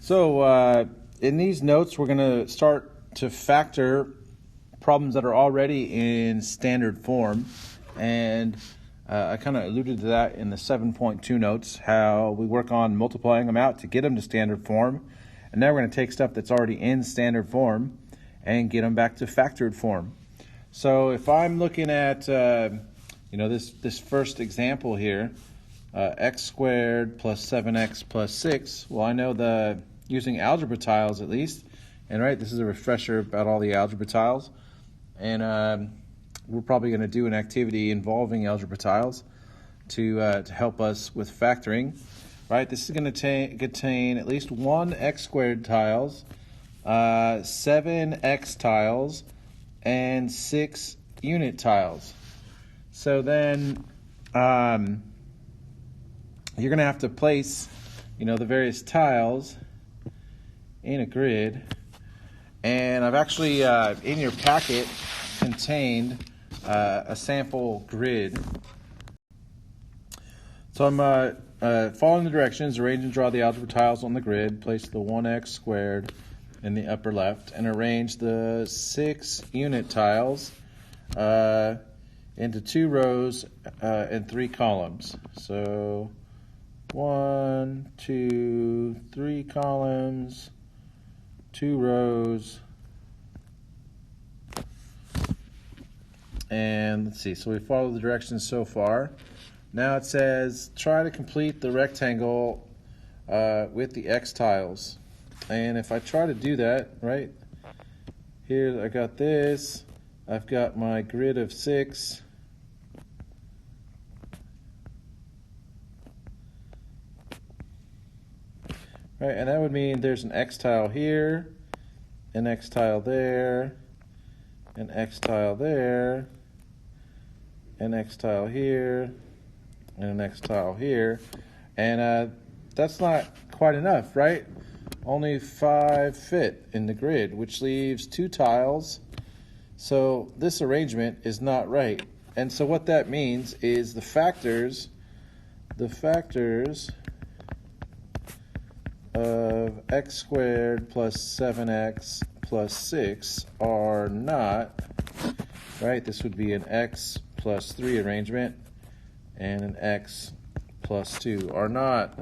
So in these notes, we're going to start to factor problems that are already in standard form. And I kind of alluded to that in the 7.2 notes, how we work on multiplying them out to get them to standard form. And now we're going to take stuff that's already in standard form and get them back to factored form. So if I'm looking at, this first example here, x squared plus 7x plus 6, well, I know using algebra tiles at least, and right, this is a refresher about all the algebra tiles, and we're probably going to do an activity involving algebra tiles to help us with factoring. Right, this is going to contain at least one x squared tiles, 7 x tiles, and 6 unit tiles. So then you're going to have to place, the various tiles in a grid. And I've actually, in your packet, contained a sample grid. So I'm following the directions, arrange and draw the algebra tiles on the grid, place the 1x squared in the upper left, and arrange the 6 unit tiles into 2 rows and 3 columns. So 1, 2, 3 columns, 2 rows, and let's see, so we follow the directions so far. Now it says try to complete the rectangle with the x tiles. And if I try to do that, right, here I got this, I've got my grid of 6. Right, and that would mean there's an x tile here, an x tile there, an x tile there, an x tile here, and an x tile here, and that's not quite enough, right? Only 5 fit in the grid, which leaves 2 tiles, so this arrangement is not right. And so what that means is the factors of x squared plus 7x plus 6 are not, right? This would be an x plus 3 arrangement, and an x plus 2 are not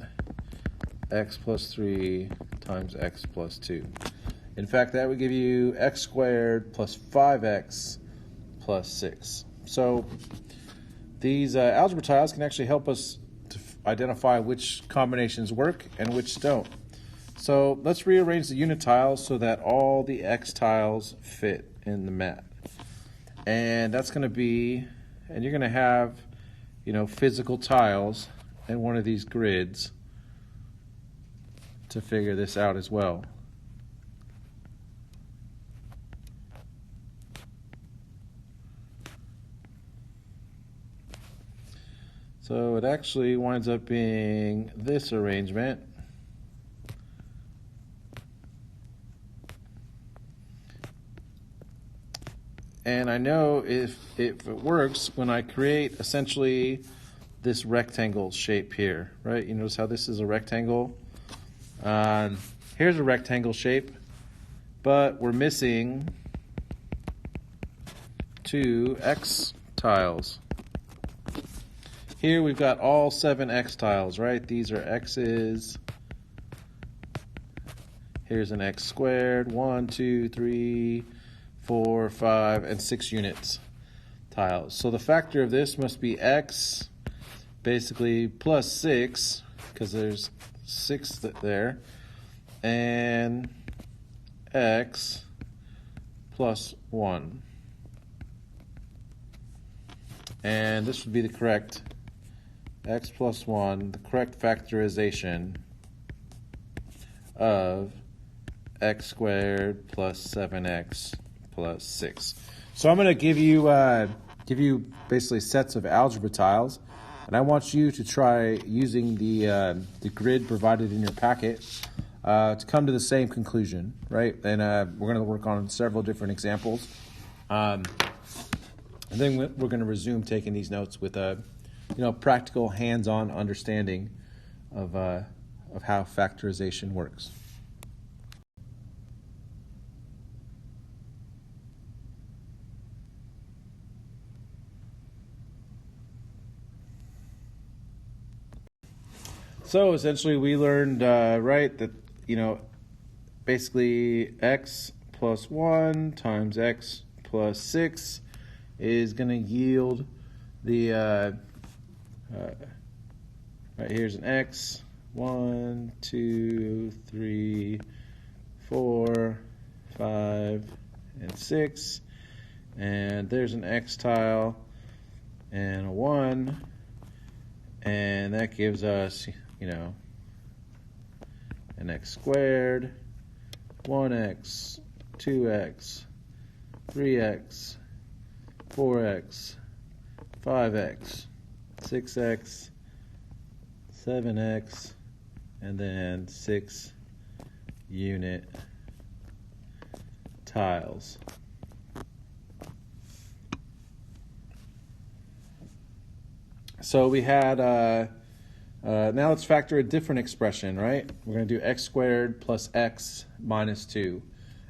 x plus 3 times x plus 2. In fact, that would give you x squared plus 5x plus 6. So these algebra tiles can actually help us to identify which combinations work and which don't. So let's rearrange the unit tiles so that all the x tiles fit in the mat. And that's going to be, and you're going to have, physical tiles in one of these grids to figure this out as well. So it actually winds up being this arrangement. And I know if it works when I create essentially this rectangle shape here, right? You notice how this is a rectangle? Here's a rectangle shape, but we're missing 2 x tiles. Here we've got all 7 x tiles, right? These are x's. Here's an x squared, 1, 2, 3, 4, 5, and 6 units tiles. So the factor of this must be x, basically plus 6, because there's 6 there, and x plus 1. And this would be the correct x plus 1, the correct factorization of x squared plus 7x plus 6. So I'm going to give you basically sets of algebra tiles, and I want you to try using the grid provided in your packet to come to the same conclusion, right? And we're going to work on several different examples. And then we're going to resume taking these notes with a practical, hands-on understanding of how factorization works. So essentially we learned, right, that, basically x plus 1 times x plus 6 is going to yield the, right, here's an x, 1, 2, 3, 4, 5, and 6, and there's an x tile and a 1, and that gives us, an x squared, 1x, 2x, 3x, 4x, 5x, 6x, 7x, and then 6 unit tiles. So we had, now let's factor a different expression, right? We're going to do x squared plus x minus 2.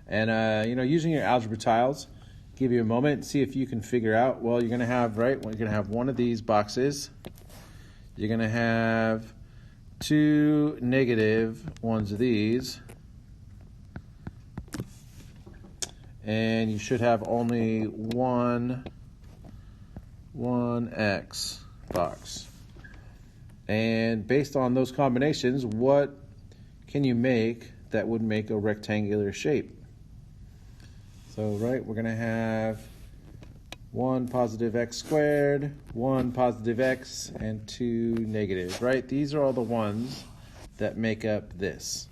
And, using your algebra tiles, give you a moment, see if you can figure out, well, you're going to have, right, you're going to have one of these boxes. You're going to have 2 negative ones of these. And you should have only one x box. And based on those combinations, what can you make that would make a rectangular shape? So, right, we're going to have 1 positive x squared, 1 positive x, and 2 negative, right? These are all the ones that make up this.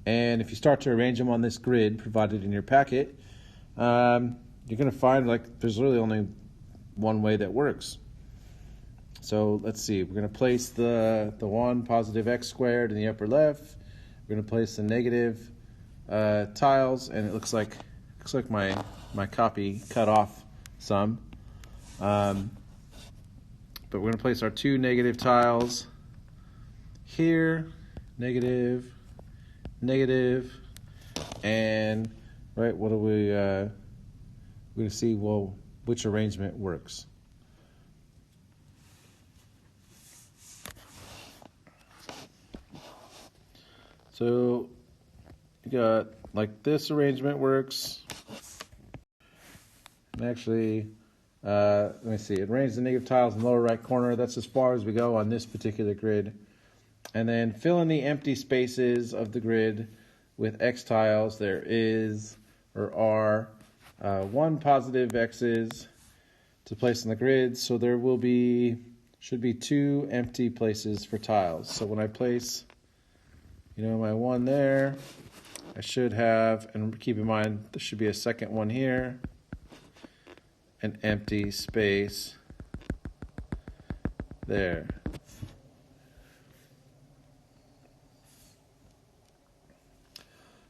And if you start to arrange them on this grid provided in your packet, you're going to find there's really only one way that works. So let's see, we're going to place the 1 positive x squared in the upper left. We're going to place the negative tiles, and it looks like my copy cut off some. But we're going to place our 2 negative tiles here, negative, negative, and right, what do we're going to see, well, which arrangement works. So you got this arrangement works. And actually, let me see, arrange the negative tiles in the lower right corner. That's as far as we go on this particular grid. And then fill in the empty spaces of the grid with x tiles. There is, or are, 1 positive x's to place in the grid. So there should be 2 empty places for tiles. So when I place, my 1 there, I should have, and keep in mind, there should be a second one here, an empty space there.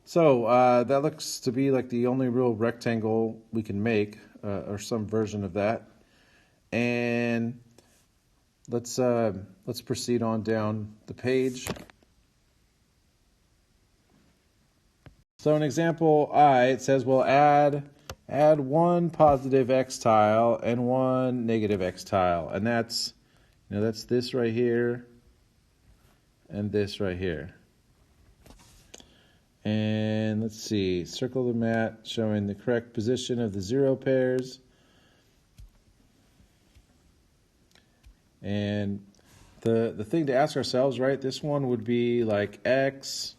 So that looks to be the only real rectangle we can make, or some version of that. And let's proceed on down the page. So in example I, it says, well, add 1 positive x tile and 1 negative x tile, and that's this right here and this right here. And let's see, circle the mat showing the correct position of the 0 pairs. And the thing to ask ourselves, right, this one would be x.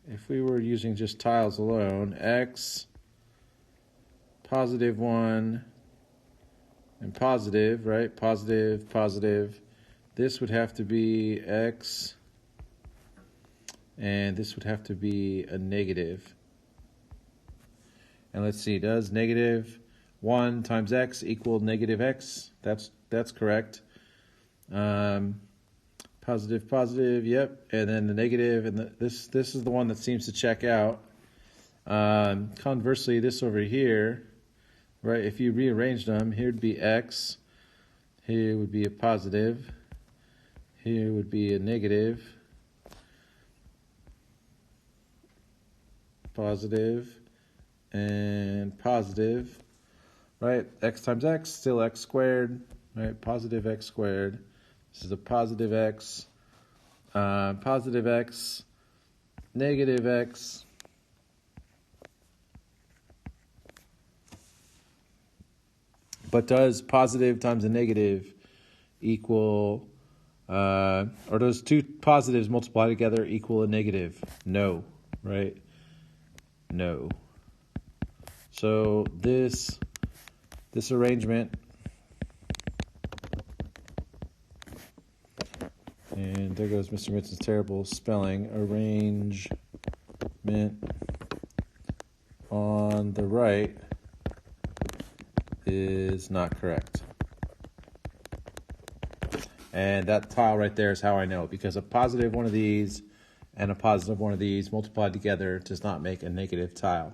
If we were using just tiles alone, x, positive 1, and positive, right? Positive, positive. This would have to be x, and this would have to be a negative. And let's see, does negative 1 times x equal negative x? That's correct. Positive, positive, yep. And then the negative, and this is the one that seems to check out. Conversely, this over here, right, if you rearranged them, here would be x, here would be a positive, here would be a negative, positive, and positive, right? X times x, still x squared, right? Positive x squared. This is a positive x, negative x, but does positive times a negative equal, or does two positives multiply together equal a negative? No, right? No. So this arrangement, and there goes Mr. Mitson's terrible spelling, arrangement on the right is not correct. And that tile right there is how I know, because a positive one of these and a positive one of these multiplied together does not make a negative tile.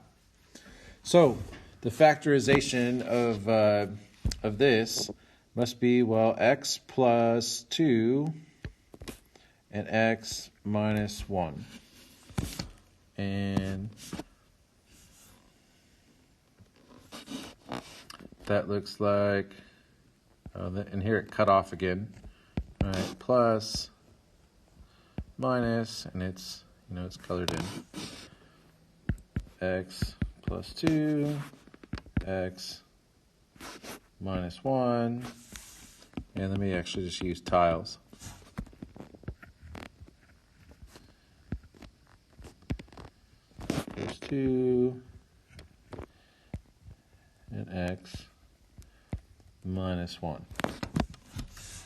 So the factorization of this must be, well, x plus 2 and x minus 1. And that looks like, and here it cut off again. All right, plus, minus, and it's, it's colored in. X plus 2, x minus 1, and let me actually just use tiles. Plus 2, and x minus 1.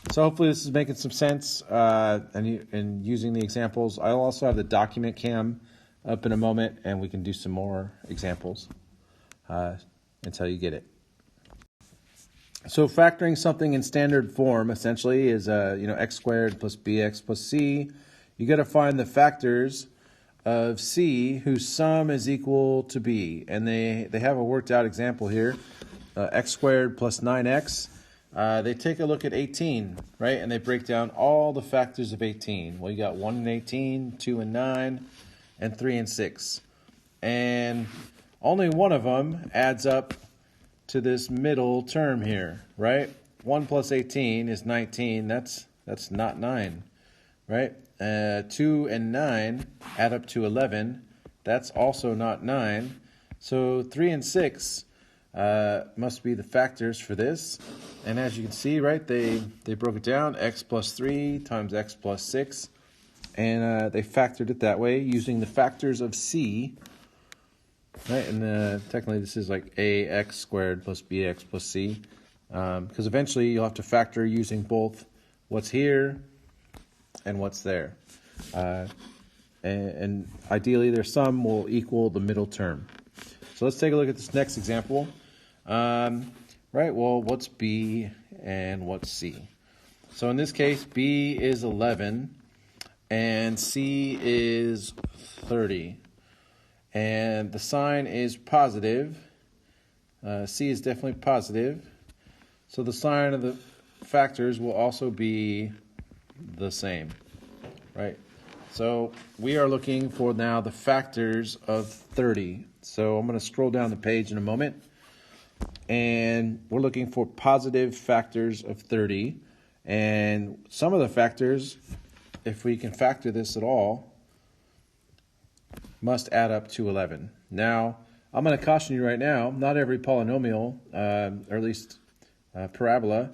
So hopefully this is making some sense, and using the examples. I'll also have the document cam up in a moment, and we can do some more examples until you get it. So factoring something in standard form essentially is x squared plus bx plus c. You got to find the factors of c whose sum is equal to b, and they have a worked out example here. X squared plus 9x. They take a look at 18, right? And they break down all the factors of 18. Well, you got 1 and 18, 2 and 9, and 3 and 6. And only one of them adds up to this middle term here, right? 1 plus 18 is 19. That's not 9, right? 2 and 9 add up to 11. That's also not 9. So 3 and 6 must be the factors for this. And as you can see, right, they broke it down, x plus 3 times x plus 6. And they factored it that way using the factors of c. Right, and technically this is like ax squared plus bx plus c. Because eventually you'll have to factor using both what's here and what's there. And ideally their sum will equal the middle term. So let's take a look at this next example. Right, well, what's B and what's C? So in this case, B is 11 and C is 30. And the sign is positive. C is definitely positive. So the sign of the factors will also be the same, right? So we are looking for now the factors of 30. So I'm going to scroll down the page in a moment. And we're looking for positive factors of 30. And some of the factors, if we can factor this at all, must add up to 11. Now, I'm going to caution you right now, not every polynomial, or at least parabola,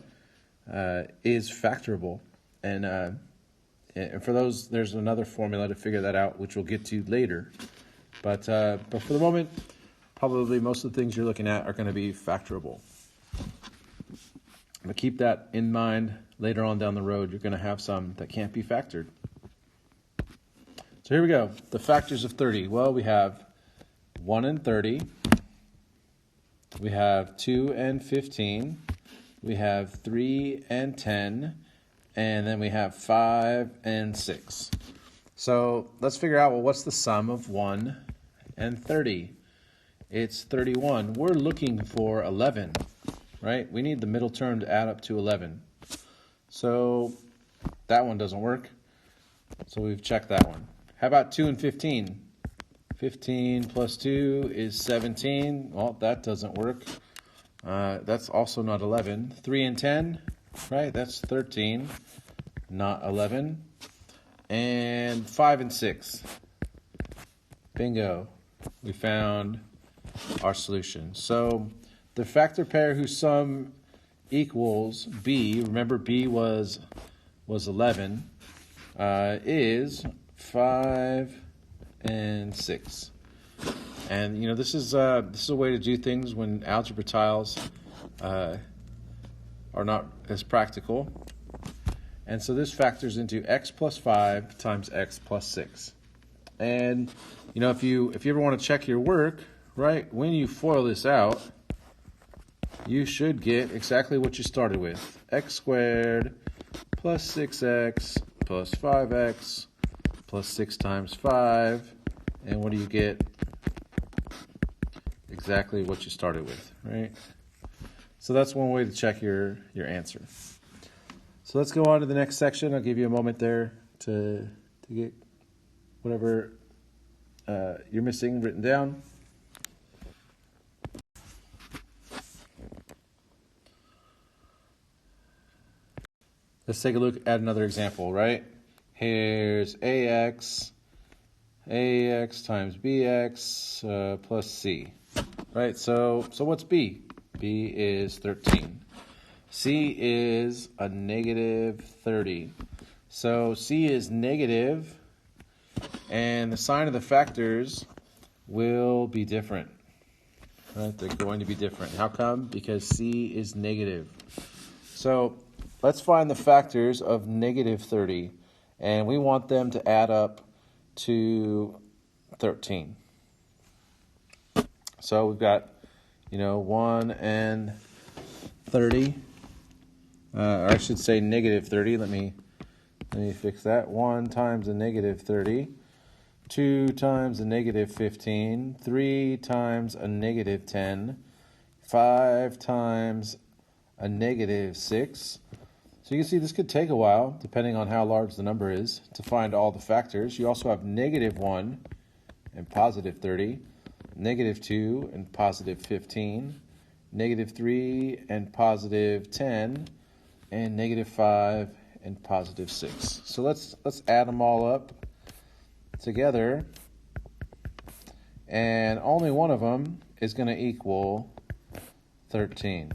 is factorable. And for those, there's another formula to figure that out, which we'll get to later. But for the moment, probably most of the things you're looking at are going to be factorable. But keep that in mind. Later on down the road, you're going to have some that can't be factored. So here we go. The factors of 30. Well, we have 1 and 30. We have 2 and 15. We have 3 and 10. And then we have 5 and 6. So let's figure out, well, what's the sum of 1 and 30? It's 31. We're looking for 11, right? We need the middle term to add up to 11. So that one doesn't work. So we've checked that one. How about 2 and 15? 15 plus 2 is 17. Well, that doesn't work. That's also not 11. 3 and 10? right? That's 13, not 11. And 5 and 6. Bingo. We found our solution. So the factor pair whose sum equals b, remember b was 11, is 5 and 6. And you know, this is a way to do things when algebra tiles are not as practical. And so this factors into x plus 5 times x plus 6. And you know, if you ever want to check your work, right, when you FOIL this out, you should get exactly what you started with. X squared plus 6x plus 5x plus 6 times 5. And what do you get? Exactly what you started with, right? So that's one way to check your answer. So let's go on to the next section. I'll give you a moment there to get whatever you're missing written down. Let's take a look at another example, right? Here's ax times bx plus c, right? So what's b? B is 13. C is a negative 30. So C is negative, and the sign of the factors will be different. Right? They're going to be different. How come? Because C is negative. So let's find the factors of negative 30, and we want them to add up to 13. So we've got, 1 and 30. Or I should say negative 30. Let me fix that. 1 times a negative 30. 2 times a negative 15. 3 times a negative 10. 5 times a negative 6. So you can see this could take a while, depending on how large the number is, to find all the factors. You also have negative 1 and positive 30. Negative 2 and positive 15. Negative 3 and positive 10. And negative 5 and positive 6. So let's add them all up together. And only one of them is going to equal 13.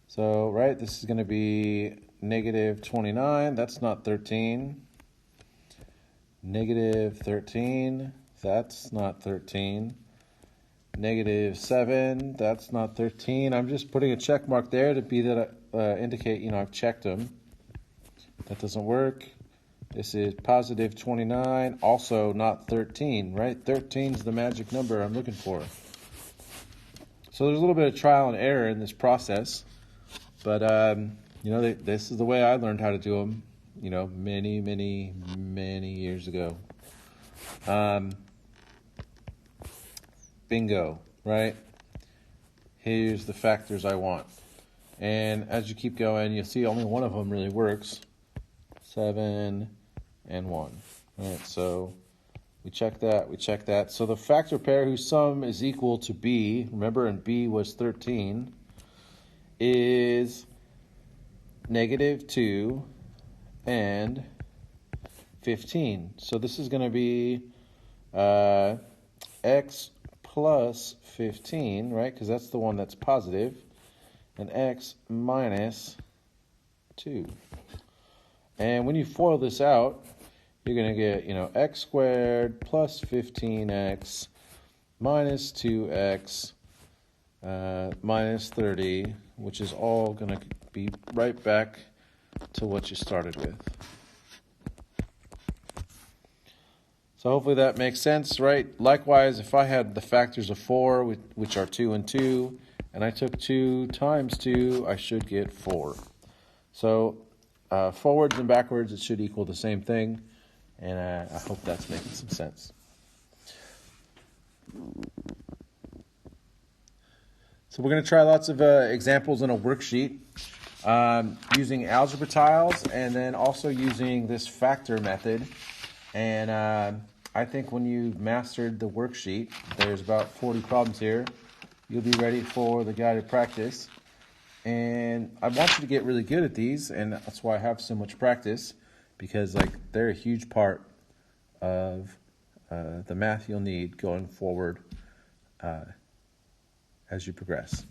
So, right, this is going to be negative 29. That's not 13. Negative 13. That's not 13. Negative 7, that's not 13. I'm just putting a check mark there to be that indicate, I've checked them. That doesn't work. This is positive 29, also not 13, right? 13 is the magic number I'm looking for. So there's a little bit of trial and error in this process, but this is the way I learned how to do them, many, many, many years ago. Bingo, right? Here's the factors I want. And as you keep going, you'll see only one of them really works. 7 and 1. All right, so we check that. So the factor pair whose sum is equal to b, remember, and b was 13, is negative 2 and 15. So this is going to be x plus 15, right? Because that's the one that's positive. And x minus 2. And when you FOIL this out, you're going to get, x squared plus 15x minus 2x minus 30, which is all going to be right back to what you started with. So hopefully that makes sense, right? Likewise, if I had the factors of 4, which are 2 and 2, and I took 2 times 2, I should get 4. So forwards and backwards, it should equal the same thing, and I hope that's making some sense. So we're going to try lots of examples in a worksheet using algebra tiles and then also using this factor method. And I think when you mastered the worksheet, there's about 40 problems here. you'll be ready for the guided practice. And I want you to get really good at these, and that's why I have so much practice, because they're a huge part of the math you'll need going forward as you progress.